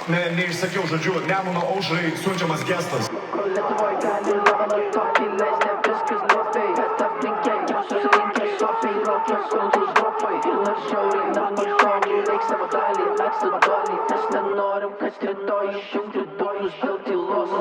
Neišsakiau žodžiu, Nemuno aušrai siunčiamas gestas. Lietuvoj gali Lebanon tokį leis, ne viskas labai, bet aplinkė jau susirinkę sopiai, rokios kultus dropai. Nors žiauriai nepatogu, reik savo dalį atsidolį, nes nenorim, kad rytoj išjungti dujus dėl tylos.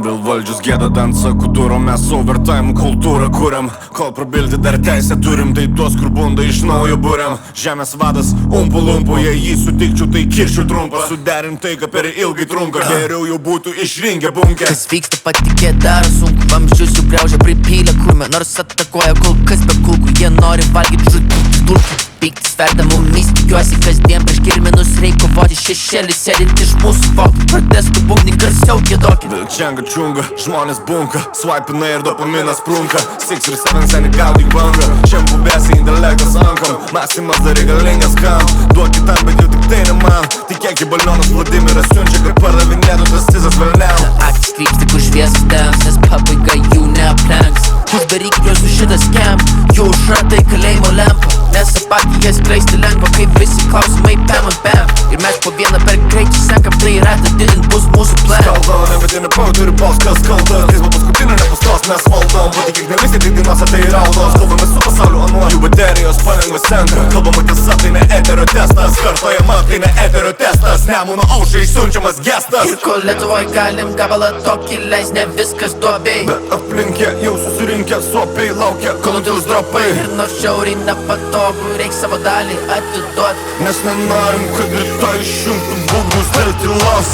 Dėl valdžios gėda dansa kutūro, mes overtime kultūrą kuriam. Kol prabilti dar teisę turim, tai tuos, kur bunda iš naujo būriam. Žemės vadas umpu lumpu, jei jį sutikčiau, tai kiršiu trumpą. Suderim tai, kad per ilgai trunka, geriau jau būtų išrinkę bunkę. Kas vyksta patikėt daro sunku, vamzdžius jų griaužia pripylę krūmę. Nors atakuoja kol kas be kulkų, jie nori valgyt žudyti dulkių. Pyktis verda mumis, tikiuosi kasdien prieš kirminus reik kovoti. Šešėlis sėdint iš mūsų vokų, protestų būgnį garsiau giedokit. Vilčianga čiunga, žmonės bunka, swipina ir dopaminas prunka. 6 ir 7 seni gaudyk bangą, šiam bubėsi intelektas ankam. Mąstymas dar reikalingas kam, duok kitam, bet jau tik tai ne man. Tikėk į balionus Vladimiras siunčia, kaip pardavinėtų tas cizas velniam. Akis krypsti, kur šviesas temps, nes pabaiga jų neaplenks. Uždaryk juos už šitą scam, jų užratai kalėjimo lempa. Nes apatiją skleisti lengva, kaip visi klausimai pam ant pam. Ir mes po vieną per greičių senkam, tai ratą didint bus mūsų plan. Kalba, nebetinė turi bals, kas kaltas. Teismo paskutinio nepastos, mes valdom. Patikėk ne visi, tik dainuose tai raudos. Kalbame su pasauliu anuo, jų baterijos palengva senka. Kalbama tiesa, tai ne eterio testas. Kartojama, tai ne eterio testas. Nemuno aušrai siunčiamas gestas. Ir kol Lietuvoj galim gabalą tokį leis, ne viskas duobei. Bet aplinkė jau susirinkę sopiai, laukia, kol nutils dropai. Ir nors žiauriai nepatogu, reik savo dalį atiduot. Nes nenorim, kad rytoj išjungtų būgnus dėl tylos.